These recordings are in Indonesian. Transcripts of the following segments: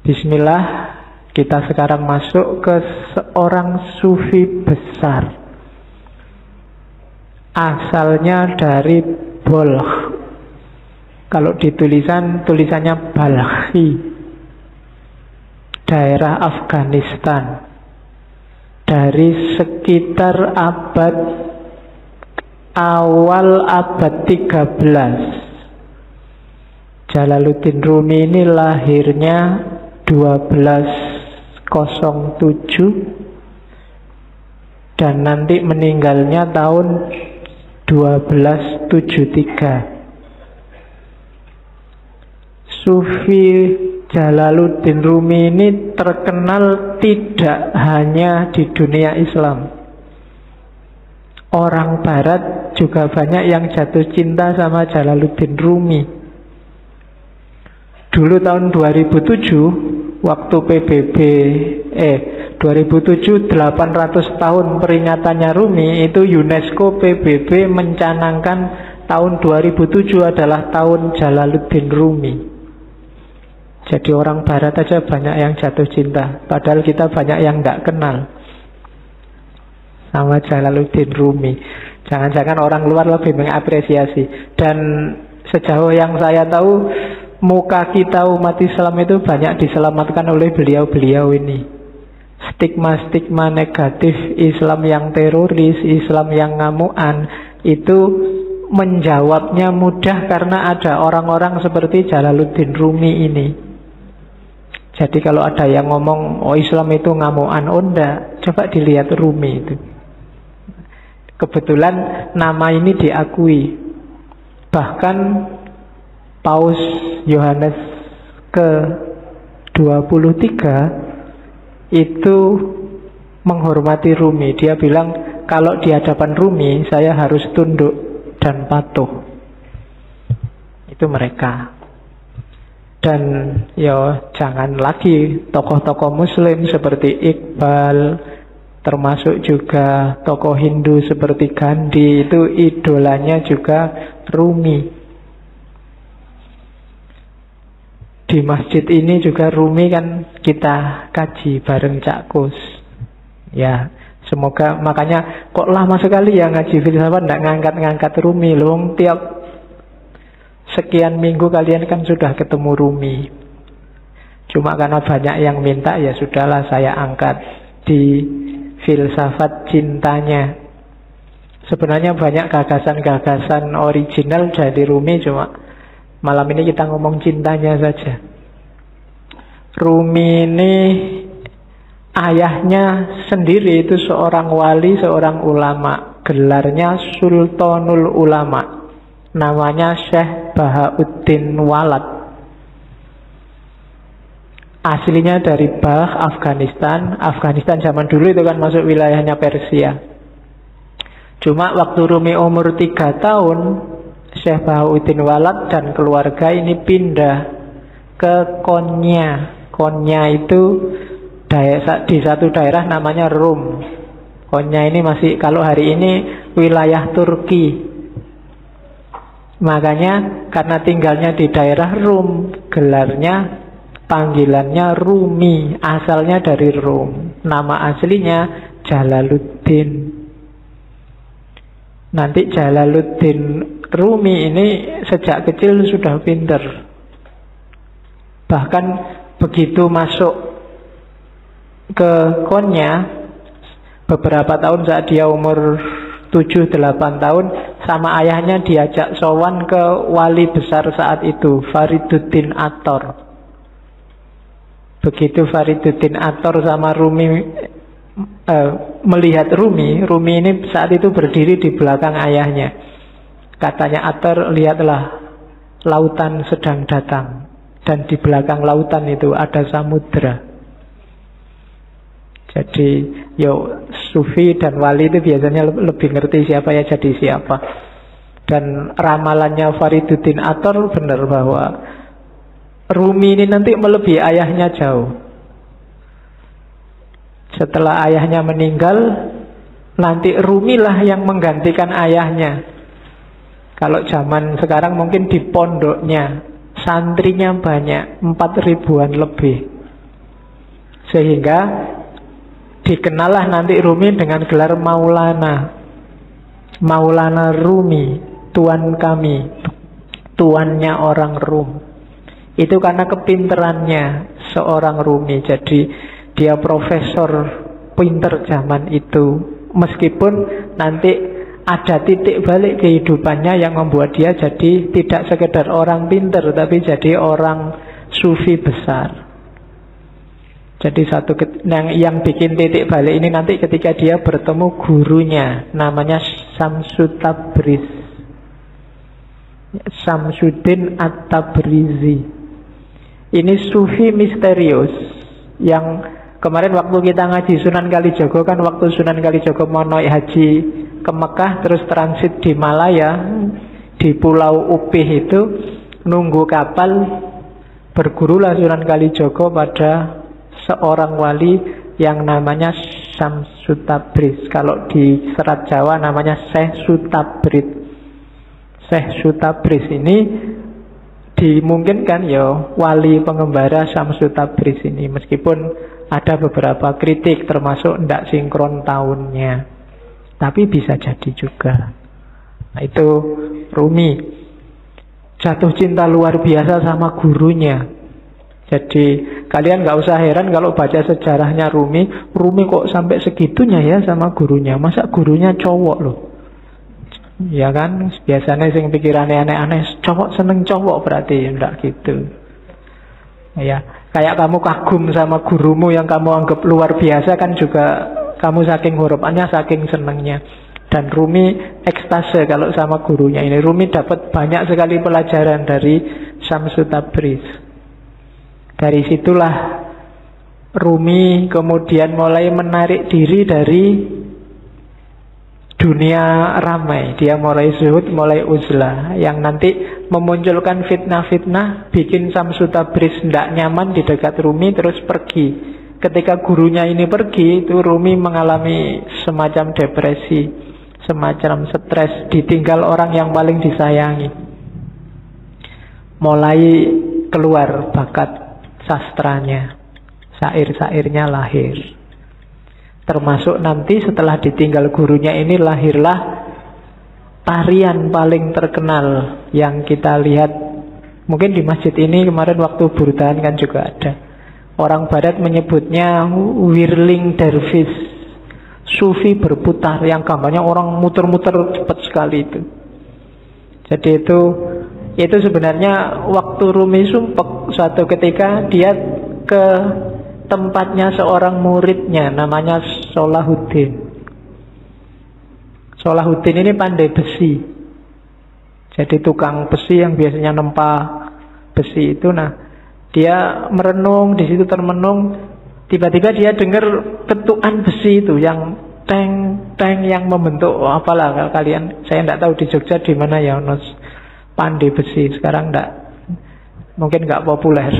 Bismillah, kita sekarang masuk ke seorang sufi besar. Asalnya dari Balkh. Kalau di tulisannya Balkhi. Daerah Afghanistan. Dari sekitar awal abad 13. Jalaluddin Rumi ini lahirnya 1207 dan nanti meninggalnya tahun 1273. Sufi Jalaluddin Rumi ini terkenal tidak hanya di dunia Islam. Orang Barat juga banyak yang jatuh cinta sama Jalaluddin Rumi. Dulu tahun 2007, waktu PBB 2007 800 tahun peringatannya Rumi, itu UNESCO PBB mencanangkan tahun 2007 adalah tahun Jalaluddin Rumi. Jadi orang Barat aja banyak yang jatuh cinta, padahal kita banyak yang nggak kenal sama Jalaluddin Rumi. Jangan-jangan orang luar lebih mengapresiasi. Dan sejauh yang saya tahu, muka kita umat Islam itu banyak diselamatkan oleh beliau-beliau ini. Stigma-stigma negatif Islam yang teroris, Islam yang ngamuan, itu menjawabnya mudah karena ada orang-orang seperti Jalaluddin Rumi ini. Jadi kalau ada yang ngomong, oh Islam itu ngamuan, oh enggak, coba dilihat Rumi itu. Kebetulan nama ini diakui. Bahkan Paus Yohanes ke-23 itu menghormati Rumi. Dia bilang, kalau di hadapan Rumi saya harus tunduk dan patuh. Itu mereka. Dan ya jangan lagi tokoh-tokoh Muslim seperti Iqbal, termasuk juga tokoh Hindu seperti Gandhi, itu idolanya juga Rumi. Di masjid ini juga Rumi kan kita kaji bareng Cak Kus. Ya, semoga, makanya kok lama sekali ya ngaji filsafat nggak ngangkat-ngangkat Rumi. Loh, tiap sekian minggu kalian kan sudah ketemu Rumi. Cuma karena banyak yang minta, ya sudahlah saya angkat di filsafat cintanya. Sebenarnya banyak gagasan-gagasan original dari Rumi, cuma malam ini kita ngomong cintanya saja. Rumi ini ayahnya sendiri itu seorang wali, seorang ulama. Gelarnya Sultanul Ulama. Namanya Syekh Bahauddin Walad. Aslinya dari Balkh, Afghanistan. Afghanistan zaman dulu itu kan masuk wilayahnya Persia. Cuma waktu Rumi umur 3 tahun, Syekh Bahauddin Walad dan keluarga ini pindah ke Konya. Konya itu di satu daerah namanya Rum. Konya ini masih, kalau hari ini wilayah Turki. Makanya karena tinggalnya di daerah Rum, gelarnya, panggilannya Rumi. Asalnya dari Rum. Nama aslinya Jalaluddin. Nanti Jalaluddin Rumi ini sejak kecil sudah pinter. Bahkan begitu masuk ke Konya, beberapa tahun saat dia umur 7-8 tahun, sama ayahnya diajak sowan ke wali besar saat itu, Fariduddin Attor. Begitu Fariduddin Attor sama Rumi melihat Rumi ini saat itu berdiri di belakang ayahnya. Katanya Attor, lihatlah, lautan sedang datang. Dan di belakang lautan itu ada samudra. Jadi sufi dan wali itu biasanya lebih ngerti siapa ya jadi siapa. Dan ramalannya Fariduddin Attor benar bahwa Rumi ini nanti melebihi ayahnya jauh. Setelah ayahnya meninggal, nanti Rumi lah yang menggantikan ayahnya. Kalau zaman sekarang mungkin di pondoknya santrinya banyak, 4.000-an lebih. Sehingga dikenallah nanti Rumi dengan gelar Maulana. Maulana Rumi, tuan kami, tuannya orang Rum. Itu karena kepinterannya seorang Rumi. Jadi dia profesor pinter zaman itu. Meskipun nanti ada titik balik kehidupannya yang membuat dia jadi tidak sekedar orang pinter, tapi jadi orang sufi besar. Jadi yang bikin titik balik ini nanti ketika dia bertemu gurunya, namanya Syamsu Tabriz, Syamsuddin At-Tabrizi. Ini sufi misterius yang kemarin waktu kita ngaji Sunan Kalijogo, kan waktu Sunan Kalijogo mau naik haji ke Mekah terus transit di Malaya, di Pulau Upih itu nunggu kapal, bergurulah Sunan Kalijogo pada seorang wali yang namanya Syamsu Tabriz. Kalau di Serat Jawa namanya Syekh Sutabrid. Syekh Sutabrid ini dimungkinkan ya wali pengembara Syamsu Tabriz ini, meskipun ada beberapa kritik termasuk tidak sinkron tahunnya, tapi bisa jadi juga. Nah, itu Rumi jatuh cinta luar biasa sama gurunya. Jadi kalian nggak usah heran kalau baca sejarahnya Rumi. Rumi kok sampai segitunya ya sama gurunya. Masa gurunya cowok loh, ya kan? Biasanya sing pikirannya aneh-aneh, cowok seneng cowok berarti enggak gitu. Ya, kayak kamu kagum sama gurumu yang kamu anggap luar biasa kan juga kamu saking harapannya, saking senengnya. Dan Rumi ekstase kalau sama gurunya ini. Rumi dapat banyak sekali pelajaran dari Syamsu Tabriz. Dari situlah Rumi kemudian mulai menarik diri dari dunia ramai. Dia mulai zuhud, mulai uzlah, yang nanti memunculkan fitnah-fitnah, bikin Syamsu Tabriz tidak nyaman di dekat Rumi, terus pergi. Ketika gurunya ini pergi, itu Rumi mengalami semacam depresi, semacam stres, ditinggal orang yang paling disayangi. Mulai keluar bakat sastranya, syair-syairnya lahir. Termasuk nanti setelah ditinggal gurunya ini lahirlah tarian paling terkenal yang kita lihat mungkin di masjid ini kemarin waktu burdan kan juga ada. Orang barat menyebutnya whirling dervish, sufi berputar, yang gambarnya orang muter-muter cepat sekali itu. Jadi itu sebenarnya waktu Rumi sumpek, suatu ketika dia ke tempatnya seorang muridnya namanya Salahuddin. Salahuddin ini pandai besi. Jadi tukang besi yang biasanya nempa besi itu. Nah, dia merenung di situ, termenung. Tiba-tiba dia dengar ketukan besi itu yang teng yang membentuk apalah kalian. Saya tidak tahu di Jogja di mana ya pandai besi, sekarang mungkin nggak populer.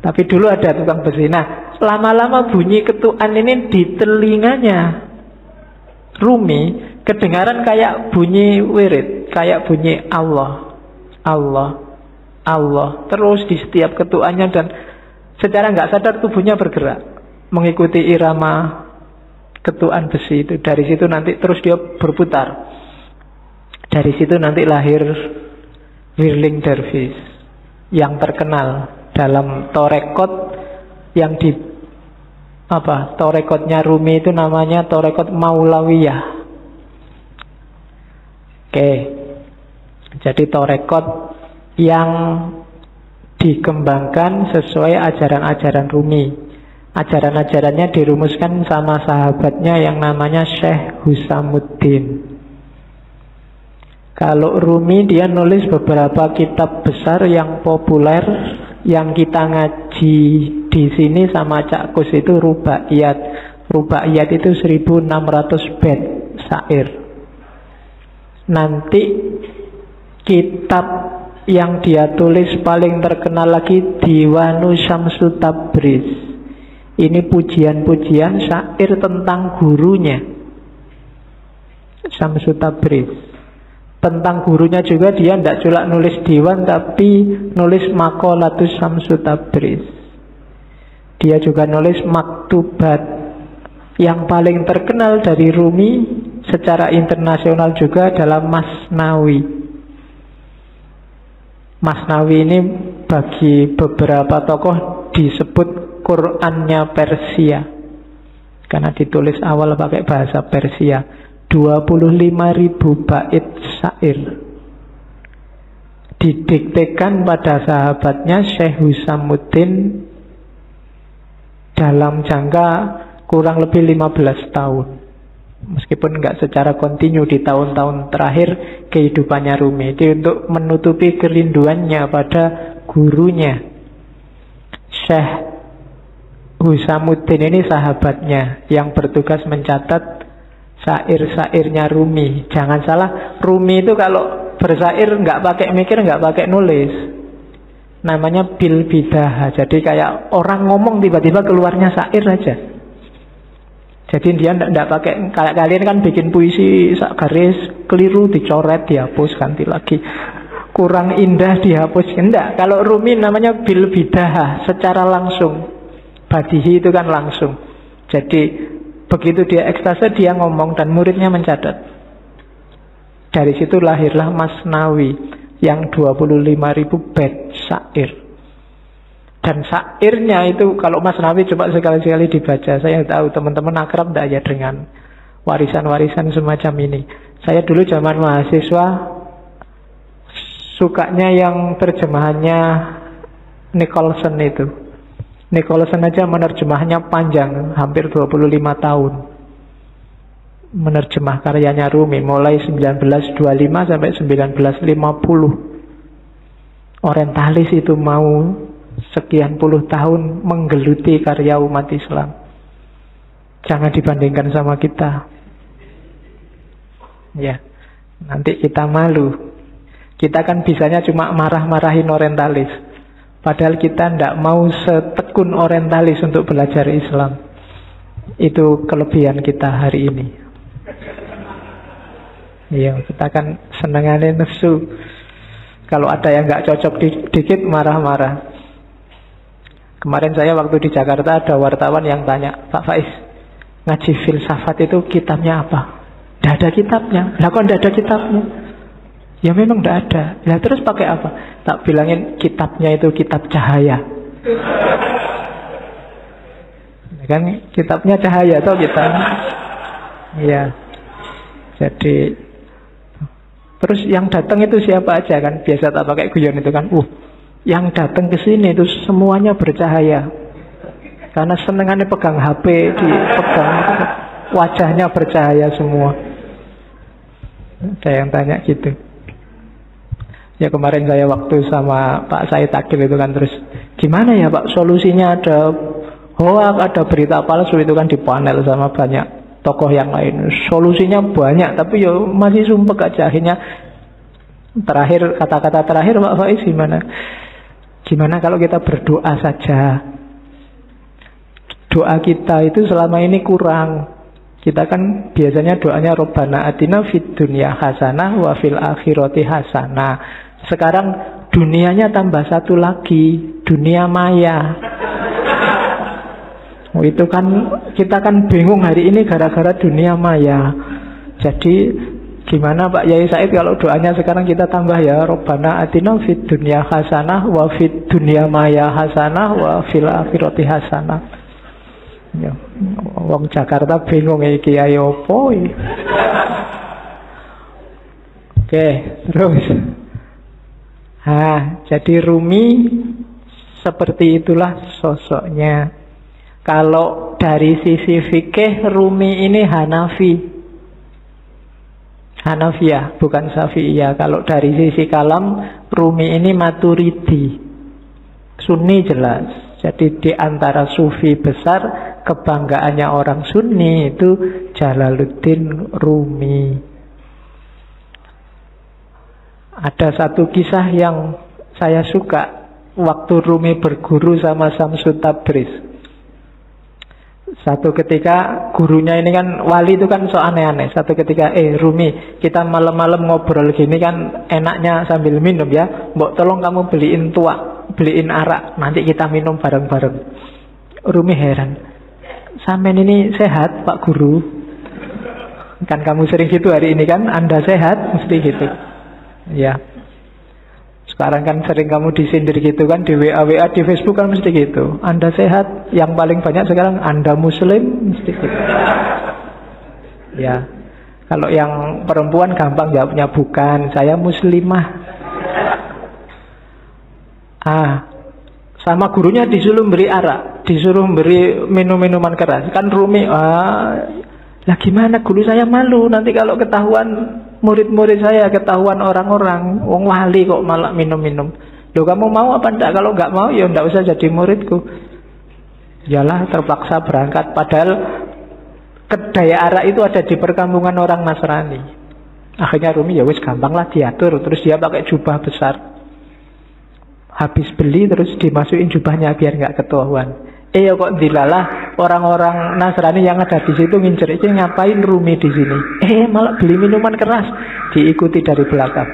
Tapi dulu ada tukang besi. Nah, lama-lama bunyi ketukan ini di telinganya Rumi kedengaran kayak bunyi wirid, kayak bunyi Allah, Allah, Allah terus di setiap ketukannya, dan secara nggak sadar tubuhnya bergerak mengikuti irama ketukan besi itu. Dari situ nanti terus dia berputar. Dari situ nanti lahir whirling dervish yang terkenal dalam torekot yang di torekotnya Rumi itu namanya torekot Maulawiyah. Oke, jadi torekot yang dikembangkan sesuai ajaran-ajaran Rumi. Ajaran-ajarannya dirumuskan sama sahabatnya yang namanya Syekh Husamuddin. Kalau Rumi dia nulis beberapa kitab besar yang populer, yang kita ngaji di sini sama Cak Kus itu Rubaiyat. Rubaiyat itu 1600 bait syair. Nanti kitab yang dia tulis paling terkenal lagi Diwanu Syamsu Tabriz. Ini pujian-pujian syair tentang gurunya Syamsu Tabriz. Tentang gurunya juga dia tidak cuma nulis diwan, tapi nulis Maqalatus Syamsu Tabriz. Dia juga nulis maktubat. Yang paling terkenal dari Rumi secara internasional juga adalah Masnawi. Masnawi ini bagi beberapa tokoh disebut Qurannya Persia, karena ditulis awal pakai bahasa Persia. 25.000 bait syair didiktekan pada sahabatnya Syekh Husamuddin dalam jangka kurang lebih 15 tahun. Meskipun nggak secara kontinu di tahun-tahun terakhir kehidupannya Rumi. Itu untuk menutupi kerinduannya pada gurunya. Syekh Husamuddin ini sahabatnya yang bertugas mencatat syair-syairnya Rumi. Jangan salah, Rumi itu kalau bersair nggak pakai mikir, nggak pakai nulis. Namanya bil bidah. Jadi kayak orang ngomong tiba-tiba keluarnya syair aja. Jadi dia tidak pakai, kayak kalian kan bikin puisi sak garis keliru dicoret, dihapus, ganti lagi. Kurang indah dihapus. Enggak, kalau Rumi namanya bil bidah, secara langsung. Badihi itu kan langsung. Jadi begitu dia ekstase dia ngomong dan muridnya mencatat. Dari situ lahirlah Masnawi yang 25.000 bait syair. Dan syairnya itu kalau Masnawi coba sekali-sekali dibaca. Saya tahu teman-teman akrab tidak ya dengan warisan-warisan semacam ini. Saya dulu zaman mahasiswa sukanya yang terjemahannya Nicholson itu. Nicholson aja menerjemahnya panjang, hampir 25 tahun. Menerjemah karyanya Rumi mulai 1925 sampai 1950. Orientalis itu mau sekian puluh tahun menggeluti karya umat Islam. Jangan dibandingkan sama kita. Ya, nanti kita malu. Kita kan bisanya cuma marah-marahin orientalis. Padahal kita tidak mau setekun orientalis untuk belajar Islam. Itu kelebihan kita hari ini. Iya, kita kan senengannya nafsu. Kalau ada yang nggak cocok dikit marah-marah. Kemarin saya waktu di Jakarta ada wartawan yang tanya, Pak Faiz, ngaji filsafat itu kitabnya apa? Tidak ada kitabnya. Lah kok tidak ada kitabnya? Ya memang tidak ada. Lah terus pakai apa? Tak bilangin kitabnya itu kitab cahaya. Kan kitabnya cahaya atau kita? Iya. Jadi terus yang datang itu siapa aja kan? Biasa tak pakai guyon itu kan. Yang datang ke sini itu semuanya bercahaya. Karena senengannya pegang HP, dipegang wajahnya bercahaya semua. Ada yang tanya gitu. Ya kemarin saya waktu sama Pak Said Akil itu kan, terus gimana ya Pak solusinya, ada hoax, ada berita palsu itu kan di panel sama banyak tokoh yang lain. Solusinya banyak tapi ya masih sumpek aja. Akhirnya terakhir, kata-kata terakhir Pak Faiz gimana? Gimana kalau kita berdoa saja? Doa kita itu selama ini kurang. Kita kan biasanya doanya Rabbana atina fid dunya hasanah wa fil akhirati hasanah. Sekarang dunianya tambah satu lagi, dunia maya. Itu kan kita kan bingung hari ini gara-gara dunia maya. Jadi gimana Pak Yai Said kalau doanya sekarang kita tambah ya Rabbana atina fid dunya hasanah wa fid dunya maya hasanah wa fil akhirati hasanah. Ya, wong Jakarta bingung iki ayo opo. Oke, terus. Jadi Rumi seperti itulah sosoknya. Kalau dari sisi fikih Rumi ini Hanafiyah, bukan Syafi'iyah. Kalau dari sisi kalam Rumi ini Maturidi, Sunni jelas. Jadi di antara sufi besar, kebanggaannya orang Sunni itu Jalaluddin Rumi. Ada satu kisah yang saya suka waktu Rumi berguru sama Syamsul Tabriz. Satu ketika gurunya ini kan wali itu kan so aneh-aneh. Satu ketika Rumi, kita malam-malam ngobrol gini kan enaknya sambil minum ya. Mbok tolong kamu beliin tuak, beliin arak, nanti kita minum bareng-bareng. Rumi heran. Sampean ini sehat, Pak Guru? Kan kamu sering gitu hari ini kan, Anda sehat, mesti gitu. Ya. Sekarang kan sering kamu disindir gitu kan, di WA, di Facebook kan mesti gitu. Anda sehat, yang paling banyak sekarang Anda Muslim, mesti gitu. Ya. Kalau yang perempuan gampang jawabnya bukan, saya Muslimah. Sama gurunya disuruh beri arak, disuruh beri minum-minuman keras. Kan Rumi, lah gimana guru saya malu nanti kalau ketahuan murid-murid saya, ketahuan orang-orang, wong wali kok malah minum-minum. Loh kamu mau apa enggak? Kalau enggak mau ya enggak usah jadi muridku. Yalah terpaksa berangkat. Padahal kedai arak itu ada di perkampungan orang Nasrani. Akhirnya Rumi ya wis gampang lah diatur. Terus dia pakai jubah besar. Habis beli terus dimasukin jubahnya biar nggak ketahuan. Ya kok dilalah orang-orang Nasrani yang ada di situ ngincer, ini ngapain Rumi di sini? Malah beli minuman keras. Diikuti dari belakang.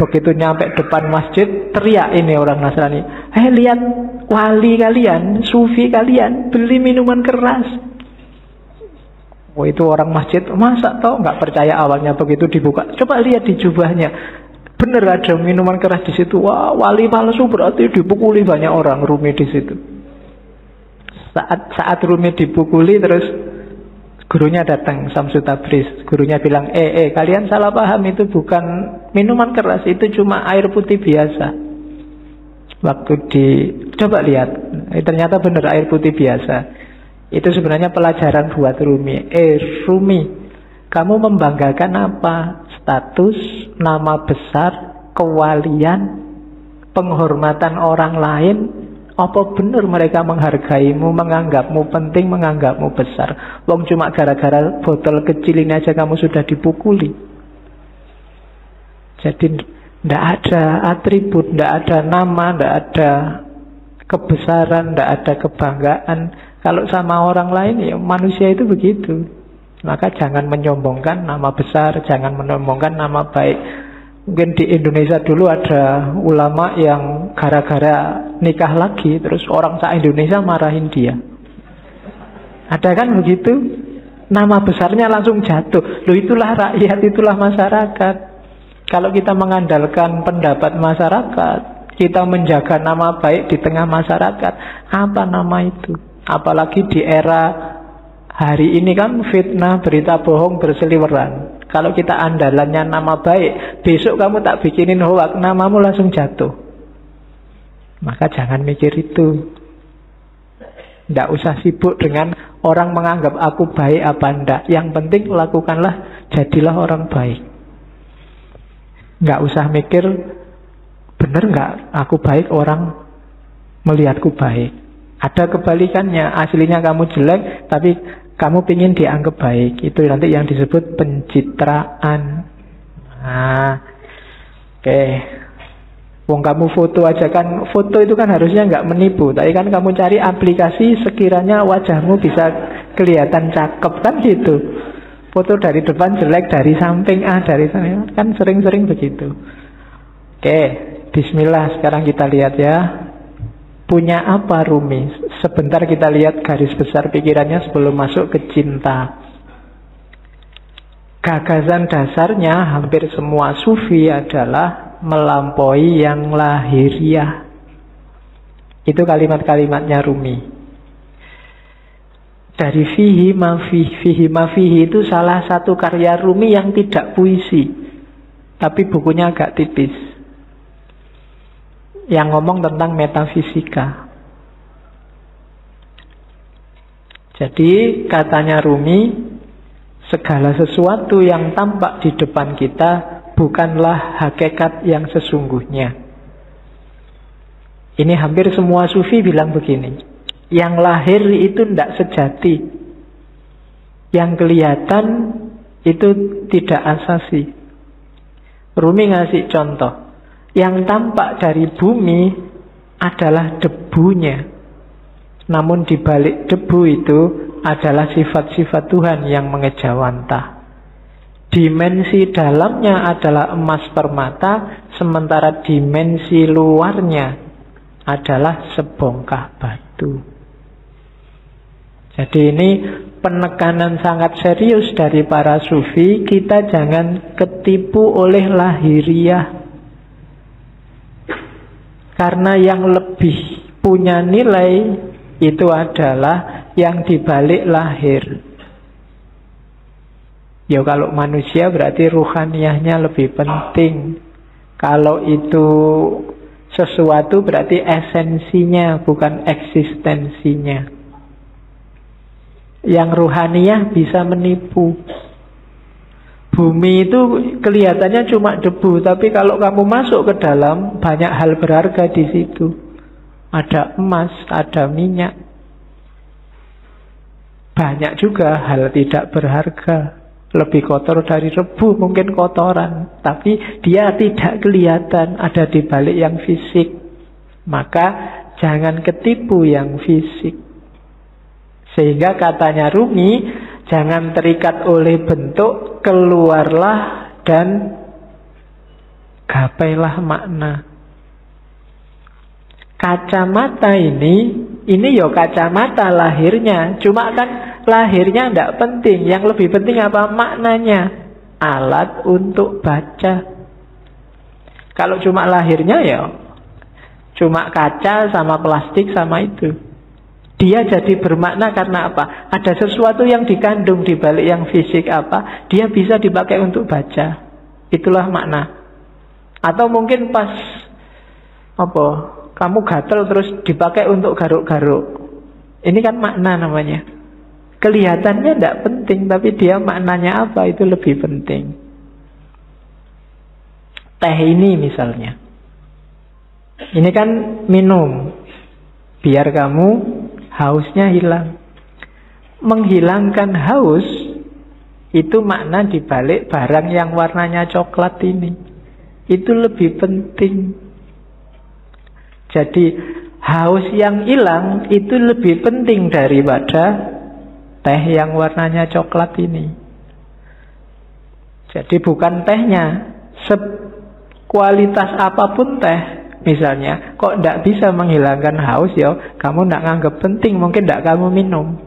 Begitu nyampe depan masjid, teriak ini orang Nasrani. Lihat wali kalian, sufi kalian beli minuman keras. Itu orang masjid, masa tau nggak percaya awalnya, begitu dibuka. Coba lihat di jubahnya. Bener ada minuman keras di situ. Wah, wali palsu berarti dipukuli banyak orang Rumi di situ. Saat Rumi dipukuli terus gurunya datang, Samsu Tabriz. Gurunya bilang, kalian salah paham, itu bukan minuman keras, itu cuma air putih biasa. Waktu coba lihat, ternyata benar air putih biasa. Itu sebenarnya pelajaran buat Rumi. Rumi, kamu membanggakan apa? Status, nama besar, kewalian, penghormatan orang lain. Apa benar mereka menghargaimu, menganggapmu penting, menganggapmu besar? Wong cuma gara-gara botol kecil ini aja kamu sudah dipukuli. Jadi tidak ada atribut, tidak ada nama, tidak ada kebesaran, tidak ada kebanggaan. Kalau sama orang lain ya manusia itu begitu. Maka jangan menyombongkan nama besar, jangan menyombongkan nama baik. Mungkin di Indonesia dulu ada ulama yang gara-gara nikah lagi, terus orang se-Indonesia marahin dia. Ada kan begitu? Nama besarnya langsung jatuh. Loh itulah rakyat, itulah masyarakat. Kalau kita mengandalkan pendapat masyarakat, kita menjaga nama baik di tengah masyarakat, apa nama itu? Apalagi di era hari ini kan fitnah, berita bohong berseliweran. Kalau kita andalannya nama baik, besok kamu tak bikinin hoak, namamu langsung jatuh. Maka jangan mikir itu. Tidak usah sibuk dengan orang menganggap aku baik apa enggak. Yang penting lakukanlah, jadilah orang baik. Nggak usah mikir, benar nggak aku baik, orang melihatku baik. Ada kebalikannya, aslinya kamu jelek, tapi kamu ingin dianggap baik. Itu nanti yang disebut pencitraan. Oke. Wong kamu foto aja kan, foto itu kan harusnya nggak menipu. Tapi kan kamu cari aplikasi sekiranya wajahmu bisa kelihatan cakep kan gitu. Foto dari depan jelek, dari samping dari samping, kan sering-sering begitu. Oke, bismillah sekarang kita lihat ya. Punya apa Rumi? Sebentar kita lihat garis besar pikirannya sebelum masuk ke cinta. Gagasan dasarnya hampir semua sufi adalah melampaui yang lahiriah. Itu kalimat-kalimatnya Rumi. Dari fihi ma fihi itu salah satu karya Rumi yang tidak puisi, tapi bukunya agak tipis, yang ngomong tentang metafisika. Jadi katanya Rumi, segala sesuatu yang tampak di depan kita bukanlah hakikat yang sesungguhnya. Ini hampir semua sufi bilang begini. Yang lahir itu tidak sejati. Yang kelihatan itu tidak asasi. Rumi ngasih contoh. Yang tampak dari bumi adalah debunya. Namun di balik debu itu adalah sifat-sifat Tuhan yang mengejawantah. Dimensi dalamnya adalah emas permata, sementara dimensi luarnya adalah sebongkah batu. Jadi ini penekanan sangat serius dari para sufi. Kita jangan ketipu oleh lahiriah. Karena yang lebih punya nilai itu adalah yang dibalik lahir. Ya kalau manusia berarti ruhaniyahnya lebih penting. Kalau itu sesuatu berarti esensinya, bukan eksistensinya. Yang ruhaniyah bisa menipu. Bumi itu kelihatannya cuma debu, tapi kalau kamu masuk ke dalam, banyak hal berharga di situ. Ada emas, ada minyak. Banyak juga hal tidak berharga. Lebih kotor dari debu, mungkin kotoran, tapi dia tidak kelihatan, ada di balik yang fisik. Maka jangan ketipu yang fisik. Sehingga katanya Rumi, jangan terikat oleh bentuk, keluarlah dan gapailah makna. Kacamata ini ya kacamata lahirnya, cuma kan lahirnya tidak penting. Yang lebih penting apa? Maknanya. Alat untuk baca. Kalau cuma lahirnya ya cuma kaca sama plastik sama itu. Dia jadi bermakna karena apa? Ada sesuatu yang dikandung di balik yang fisik apa? Dia bisa dipakai untuk baca. Itulah makna. Atau mungkin pas kamu gatel terus dipakai untuk garuk-garuk. Ini kan makna namanya. Kelihatannya tidak penting, tapi dia maknanya apa itu lebih penting. Teh ini misalnya. Ini kan minum. Biar kamu hausnya hilang. Menghilangkan haus itu makna dibalik barang yang warnanya coklat ini. Itu lebih penting. Jadi haus yang hilang itu lebih penting daripada teh yang warnanya coklat ini. Jadi bukan tehnya, kualitas apapun teh misalnya, kok tidak bisa menghilangkan haus ya, kamu tidak nganggap penting, mungkin tidak kamu minum.